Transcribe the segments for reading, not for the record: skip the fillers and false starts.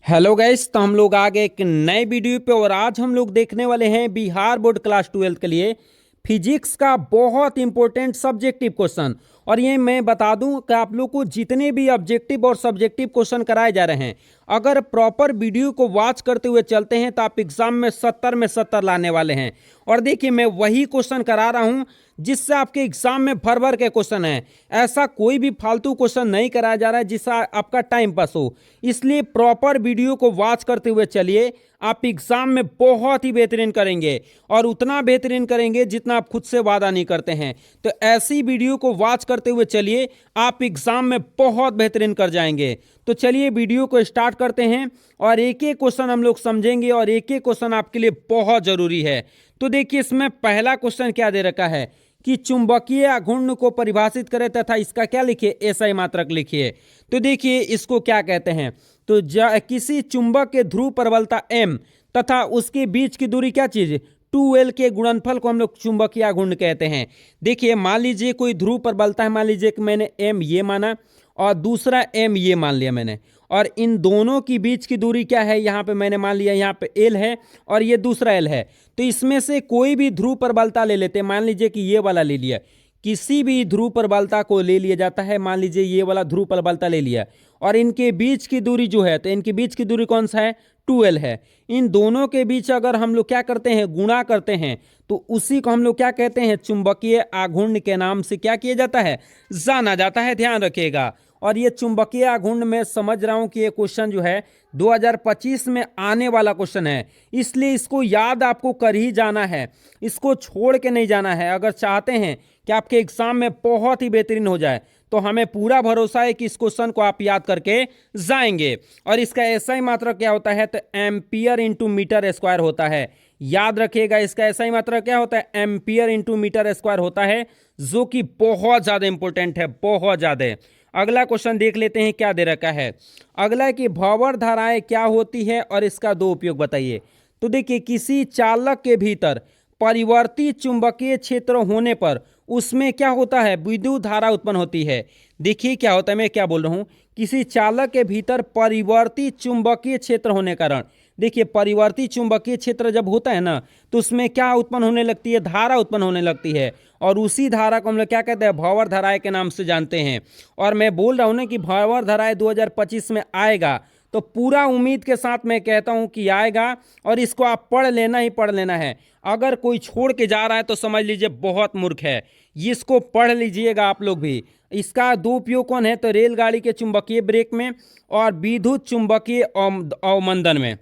Hello guys, तो हम लोग आ गए एक नए वीडियो पे और आज हम लोग देखने वाले हैं बिहार बोर्ड क्लास 12 के लिए फिजिक्स का बहुत इंपॉर्टेंट सब्जेक्टिव क्वेश्चन। और ये मैं बता दूं कि आप लोग को जितने भी ऑब्जेक्टिव और सब्जेक्टिव क्वेश्चन कराए जा रहे हैं, अगर प्रॉपर वीडियो को वॉच करते हुए चलते हैं तो आप एग्जाम में 70 में 70 लाने वाले हैं। और देखिए, मैं वही क्वेश्चन करा रहा हूं जिससे आपके एग्जाम में भर भर के क्वेश्चन है। ऐसा कोई भी फालतू क्वेश्चन नहीं कराया जा रहा है जिससे आपका टाइम पास हो। इसलिए प्रॉपर वीडियो को वॉच करते हुए चलिए, आप एग्जाम में बहुत ही बेहतरीन करेंगे और उतना बेहतरीन करेंगे जितना आप खुद से वादा नहीं करते हैं। तो ऐसी वीडियो को वॉच करते हुए चलिए, आप एग्जाम में बहुत बेहतरीन कर जाएंगे। तो चलिए वीडियो को स्टार्ट करते हैं और एक एक क्वेश्चन हम लोग समझेंगे और एक एक क्वेश्चन आपके लिए बहुत जरूरी है। तो देखिए, इसमें पहला क्वेश्चन क्या दे रखा है कि चुंबकीय आघूर्ण को परिभाषित करें तथा इसका क्या लिखिए, एसआई मात्रक लिखिए। तो देखिए इसको क्या कहते हैं, तो किसी चुंबक के ध्रुव प्रबलता m तथा उसके बीच की दूरी क्या चीज 2l के गुणनफल को हम लोग चुंबकीय आघूर्ण कहते हैं। देखिए, मान लीजिए कोई ध्रुव प्रबलता है, मान लीजिए कि मैंने m ये माना और दूसरा m ये मान लिया मैंने, और इन दोनों की बीच की दूरी क्या है, यहाँ पे मैंने मान लिया यहाँ पे l है और ये दूसरा l है। तो इसमें से कोई भी ध्रुव प्रबलता ले लेते हैं, मान लीजिए कि ये वाला ले लिया, किसी भी ध्रुव प्रबलता को ले लिया जाता है। मान लीजिए ये वाला ध्रुव प्रबलता ले लिया और इनके बीच की दूरी जो है, तो इनके बीच की दूरी कौन सा है, 2l है। इन दोनों के बीच अगर हम लोग क्या करते हैं, गुणा करते हैं, तो उसी को हम लोग क्या कहते हैं, चुंबकीय आघूर्ण के नाम से क्या किया जाता है, जाना जाता है। ध्यान रखिएगा। और ये चुंबकीय आघूर्ण में समझ रहा हूं कि ये क्वेश्चन जो है 2025 में आने वाला क्वेश्चन है, इसलिए इसको याद आपको कर ही जाना है, इसको छोड़ के नहीं जाना है। अगर चाहते हैं कि आपके एग्जाम में बहुत ही बेहतरीन हो जाए तो हमें पूरा भरोसा है कि इस क्वेश्चन को आप याद करके जाएंगे। और इसका एसआई मात्रक क्या होता है, तो एम्पियर इंटू मीटर स्क्वायर होता है। याद रखिएगा, इसका एसआई मात्रक क्या होता है, एम्पियर इंटू मीटर स्क्वायर होता है, जो कि बहुत ज्यादा इंपॉर्टेंट है, बहुत ज्यादा। अगला क्वेश्चन देख लेते हैं क्या दे रखा है। अगला है कि भंवर धाराएं क्या होती है और इसका दो उपयोग बताइए। तो देखिए, किसी चालक के भीतर परिवर्ती चुंबकीय क्षेत्र होने पर उसमें क्या होता है, विद्युत धारा उत्पन्न होती है। देखिए क्या होता है, मैं क्या बोल रहा हूं, किसी चालक के भीतर परिवर्ती चुंबकीय क्षेत्र होने के कारण, देखिए परिवर्ती चुंबकीय क्षेत्र जब होता है ना, तो उसमें क्या उत्पन्न होने लगती है, धारा उत्पन्न होने लगती है। और उसी धारा को हम लोग क्या कहते हैं, भंवर धाराएं के नाम से जानते हैं। और मैं बोल रहा हूं ना कि भंवर धाराएं 2025 में आएगा, तो पूरा उम्मीद के साथ मैं कहता हूं कि आएगा और इसको आप पढ़ लेना ही पढ़ लेना है। अगर कोई छोड़ के जा रहा है तो समझ लीजिए बहुत मूर्ख है, इसको पढ़ लीजिएगा आप लोग भी। इसका दो उपयोग कौन है, तो रेलगाड़ी के चुंबकीय ब्रेक में और विद्युत चुंबकीय अवमंदन में,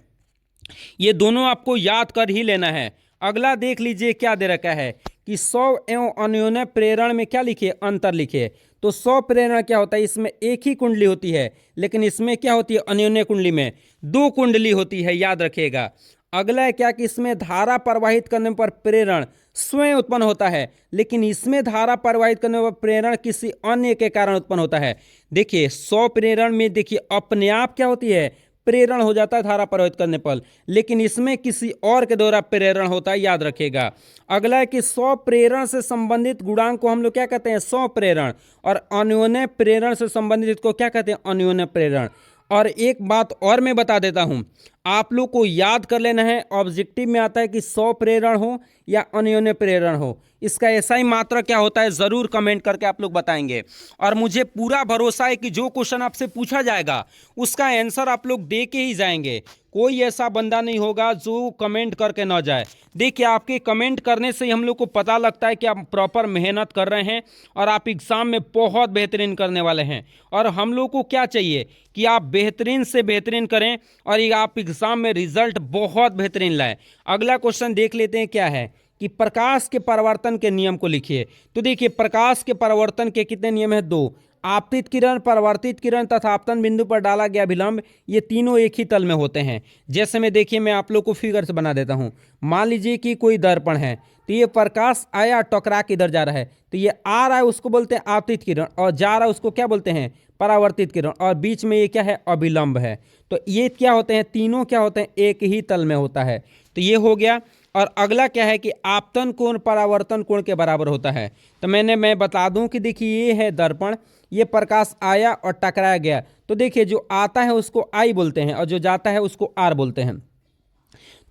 ये दोनों आपको याद कर ही लेना है। अगला देख लीजिए क्या दे रखा है कि 100 एवं अन्योन्य प्रेरण में क्या लिखे, अंतर लिखे। तो 100 प्रेरण क्या होता है, इसमें एक ही कुंडली होती है, लेकिन इसमें क्या होती है, अन्योन्य कुंडली में दो कुंडली होती है, याद रखिएगा। अगला है क्या कि इसमें धारा प्रवाहित करने पर प्रेरण स्वयं उत्पन्न होता है, लेकिन इसमें धारा प्रवाहित करने पर प्रेरण किसी अन्य के कारण उत्पन्न होता है। देखिए 100 प्रेरण में देखिए अपने आप क्या होती है, प्रेरण हो जाता है धारा प्रवाहित करने पर, लेकिन इसमें किसी और के द्वारा प्रेरण होता है, याद रखिएगा। अगला है कि 100 प्रेरण से संबंधित गुणांक को हम लोग क्या कहते हैं, 100 प्रेरण, और अन्योन्य प्रेरण से संबंधित को क्या कहते हैं, अन्योन्य प्रेरण। और एक बात और मैं बता देता हूं, आप लोग को याद कर लेना है, ऑब्जेक्टिव में आता है कि 100 प्रेरण हो या अन्योन्य प्रेरण हो, इसका ऐसा ही मात्रा क्या होता है, जरूर कमेंट करके आप लोग बताएंगे। और मुझे पूरा भरोसा है कि जो क्वेश्चन आपसे पूछा जाएगा उसका आंसर आप लोग दे के ही जाएंगे। कोई ऐसा बंदा नहीं होगा जो कमेंट करके ना जाए। देखिए, आपके कमेंट करने से ही हम लोग को पता लगता है कि आप प्रॉपर मेहनत कर रहे हैं और आप एग्जाम में बहुत बेहतरीन करने वाले हैं। और हम लोग को क्या चाहिए कि आप बेहतरीन से बेहतरीन करें और ये आप एग्जाम में रिजल्ट बहुत बेहतरीन लाएं। अगला क्वेश्चन देख लेते हैं क्या है कि प्रकाश के परावर्तन के नियम को लिखिए। तो देखिए, प्रकाश के परावर्तन के कितने नियम हैं, दो। आपतित किरण, परावर्तित किरण तथा आपतन बिंदु पर डाला गया विलंब, ये तीनों एक ही तल में होते हैं। जैसे मैं देखिए, मैं आप लोग को फिगर से बना देता हूं। मान लीजिए कि कोई दर्पण है, तो ये प्रकाश आया टकरा के इधर जा रहा है, तो ये आ रहा है उसको बोलते हैं आपतित किरण, और जा रहा है उसको क्या बोलते हैं, परावर्तित किरण, और बीच में ये क्या है, अभिलंब है। तो ये क्या होते हैं, तीनों क्या होते हैं, एक ही तल में होता है। तो ये हो गया। और अगला क्या है कि आपतन कोण परावर्तन कोण के बराबर होता है। तो मैं बता दूं कि देखिए, ये है दर्पण, ये प्रकाश आया और टकराया गया, तो देखिए जो आता है उसको आई बोलते हैं और जो जाता है उसको आर बोलते हैं।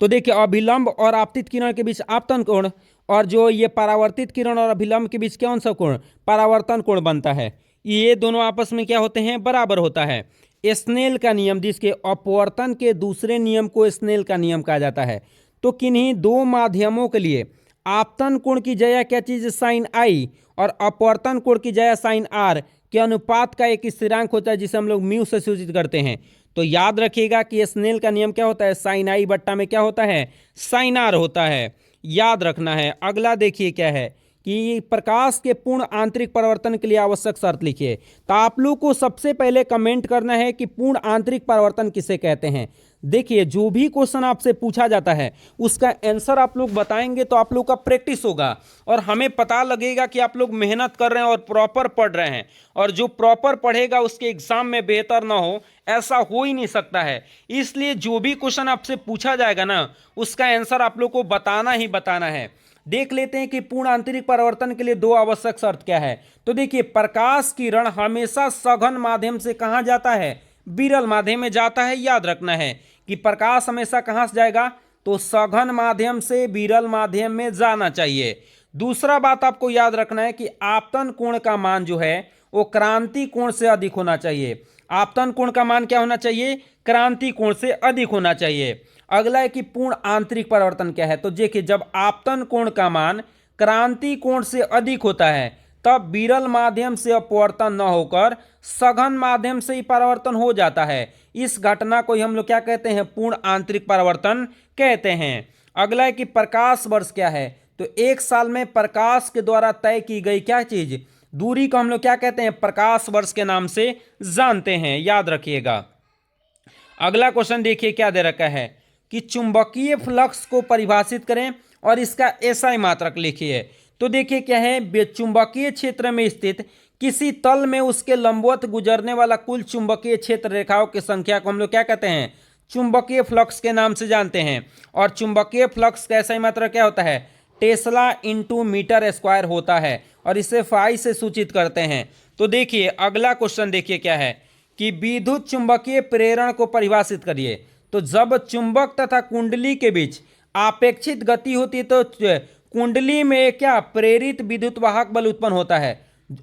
तो देखिए अभिलंब और आपतित किरण के बीच आपतन कोण, और जो ये परावर्तित किरण और अभिलंब के बीच कौन सा कोण, परावर्तन कोण बनता है। ये दोनों आपस में क्या होते हैं, बराबर होता है। स्नेल का नियम, जिसके अपवर्तन के दूसरे नियम को स्नेल का नियम कहा जाता है। तो किन्हीं दो माध्यमों के लिए आपतन कोण की जया क्या चीज, साइन आई, और अपवर्तन कोण की जया साइन आर के अनुपात का एक स्थिरांक होता है जिसे हम लोग म्यू से सूचित करते हैं। तो याद रखिएगा कि स्नेल का नियम क्या होता है, साइन आई बट्टा में क्या होता है, साइन आर होता है, याद रखना है। अगला देखिए क्या है कि प्रकाश के पूर्ण आंतरिक परिवर्तन के लिए आवश्यक शर्त लिखिए। तो आप लोग को सबसे पहले कमेंट करना है कि पूर्ण आंतरिक परिवर्तन किसे कहते हैं। देखिए जो भी क्वेश्चन आपसे पूछा जाता है उसका आंसर आप लोग बताएंगे तो आप लोग का प्रैक्टिस होगा और हमें पता लगेगा कि आप लोग मेहनत कर रहे हैं और प्रॉपर पढ़ रहे हैं। और जो प्रॉपर पढ़ेगा उसके एग्जाम में बेहतर ना हो, ऐसा हो ही नहीं सकता है। इसलिए जो भी क्वेश्चन आपसे पूछा जाएगा ना उसका आंसर आप लोग को बताना ही बताना है। देख लेते हैं कि पूर्ण आंतरिक परिवर्तन के लिए दो आवश्यक शर्त क्या है। तो देखिए प्रकाश किरण हमेशा सघन माध्यम से कहां जाता है, विरल माध्यम में जाता है। याद रखना है कि प्रकाश हमेशा कहां से जाएगा, तो सघन माध्यम से विरल माध्यम में जाना चाहिए। दूसरा बात आपको याद रखना है कि आपतन कोण का मान जो है वो क्रांति कोण से अधिक होना चाहिए। आपतन कोण का मान क्या होना चाहिए, क्रांति कोण से अधिक होना चाहिए। अगला है कि पूर्ण आंतरिक परिवर्तन क्या है। तो देखिए जब आपतन कोण का मान क्रांति कोण से अधिक होता है तब विरल माध्यम से अपवर्तन न होकर सघन माध्यम से ही परिवर्तन हो जाता है। इस घटना को हम लोग क्या कहते हैं, पूर्ण आंतरिक परिवर्तन कहते हैं। अगला है कि प्रकाश वर्ष क्या है। तो एक साल में प्रकाश के द्वारा तय की गई क्या चीज, दूरी को हम लोग क्या कहते हैं, प्रकाश वर्ष के नाम से जानते हैं। याद रखिएगा। अगला क्वेश्चन देखिए क्या दे रखा है कि चुंबकीय फ्लक्स को परिभाषित करें और इसका एसआई मात्रक लिखिए। तो देखिए क्या है, चुंबकीय क्षेत्र में स्थित किसी तल में उसके लंबवत गुजरने वाला कुल चुंबकीय क्षेत्र रेखाओं की संख्या को हम लोग क्या कहते हैं, चुंबकीय फ्लक्स के नाम से जानते हैं। और चुंबकीय फ्लक्स का एसआई मात्रक क्या होता है, टेस्ला इंटू मीटर स्क्वायर होता है और इसे फाई से सूचित करते हैं। तो देखिए अगला क्वेश्चन देखिए क्या है कि विद्युत चुंबकीय प्रेरण को परिभाषित करिए। तो जब चुंबक तथा कुंडली के बीच अपेक्षित गति होती है तो कुंडली में क्या प्रेरित विद्युत वाहक बल उत्पन्न होता है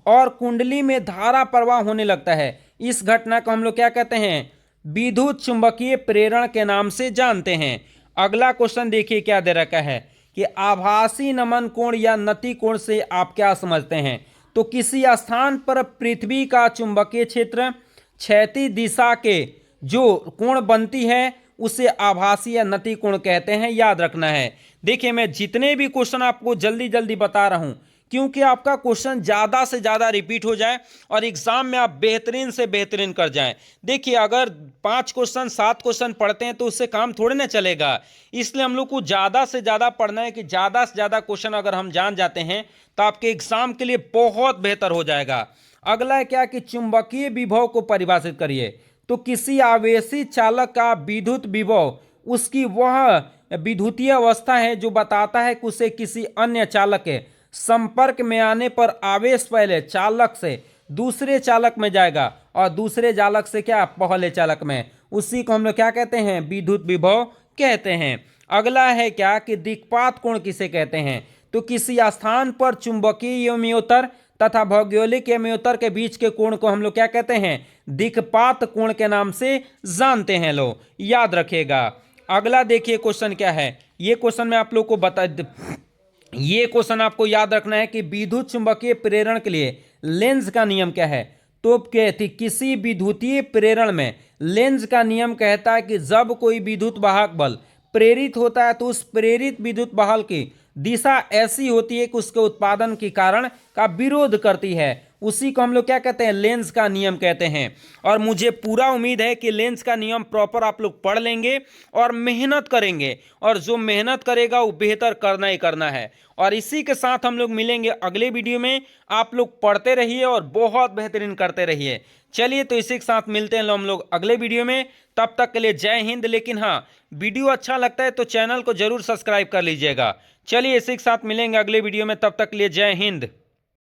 और कुंडली में धारा प्रवाह होने लगता है। इस घटना को हम लोग क्या कहते हैं, विद्युत चुंबकीय प्रेरण के नाम से जानते हैं। अगला क्वेश्चन देखिए क्या दे रखा है कि आभासी नमन कोण या नति कोण से आप क्या समझते हैं। तो किसी स्थान पर पृथ्वी का चुंबकीय क्षेत्र क्षैतिज दिशा के जो कोण बनती है उसे आभासी या नति कोण कहते हैं। याद रखना है। देखिए मैं जितने भी क्वेश्चन आपको जल्दी जल्दी बता रहा हूं क्योंकि आपका क्वेश्चन ज़्यादा से ज़्यादा रिपीट हो जाए और एग्जाम में आप बेहतरीन से बेहतरीन कर जाएं। देखिए अगर 5 क्वेश्चन 7 क्वेश्चन पढ़ते हैं तो उससे काम थोड़े ना चलेगा। इसलिए हम लोग को ज़्यादा से ज़्यादा पढ़ना है कि ज़्यादा से ज़्यादा क्वेश्चन अगर हम जान जाते हैं तो आपके एग्जाम के लिए बहुत बेहतर हो जाएगा। अगला है क्या कि चुंबकीय विभव को परिभाषित करिए। तो किसी आवेशी चालक का विद्युत विभव उसकी वह विद्युतीय अवस्था है जो बताता है कि उसे किसी अन्य चालक के संपर्क में आने पर आवेश पहले चालक से दूसरे चालक में जाएगा और दूसरे चालक से क्या पहले चालक में, उसी को हम लोग क्या कहते हैं, विद्युत विभव कहते हैं। अगला है क्या कि दिक्पात कोण किसे कहते हैं। तो किसी स्थान पर चुंबकीय यमोत्तर तथा भौगोलिक यमोत्तर के बीच के कोण को हम लोग क्या कहते हैं, दिक्पात कोण के नाम से जानते हैं लोग। याद रखिएगा। अगला देखिए क्वेश्चन क्या है। ये क्वेश्चन मैं आप लोग को ये क्वेश्चन आपको याद रखना है कि विद्युत चुंबकीय प्रेरण के लिए लेंज का नियम क्या है। तो कहती किसी विद्युतीय प्रेरण में लेंज का नियम कहता है कि जब कोई विद्युत वाहक बल प्रेरित होता है तो उस प्रेरित विद्युत बल की दिशा ऐसी होती है कि उसके उत्पादन के कारण का विरोध करती है। उसी को हम लोग क्या कहते हैं, लेंज का नियम कहते हैं। और मुझे पूरा उम्मीद है कि लेंज का नियम प्रॉपर आप लोग पढ़ लेंगे और मेहनत करेंगे और जो मेहनत करेगा वो बेहतर करना ही करना है। और इसी के साथ हम लोग मिलेंगे अगले वीडियो में। आप लोग पढ़ते रहिए और बहुत बेहतरीन करते रहिए। चलिए तो इसी के साथ मिलते हैं हम लोग अगले वीडियो में। तब तक के लिए जय हिंद। लेकिन हाँ, वीडियो अच्छा लगता है तो चैनल को जरूर सब्सक्राइब कर लीजिएगा। चलिए इसी के साथ मिलेंगे अगले वीडियो में। तब तक के लिए जय हिंद।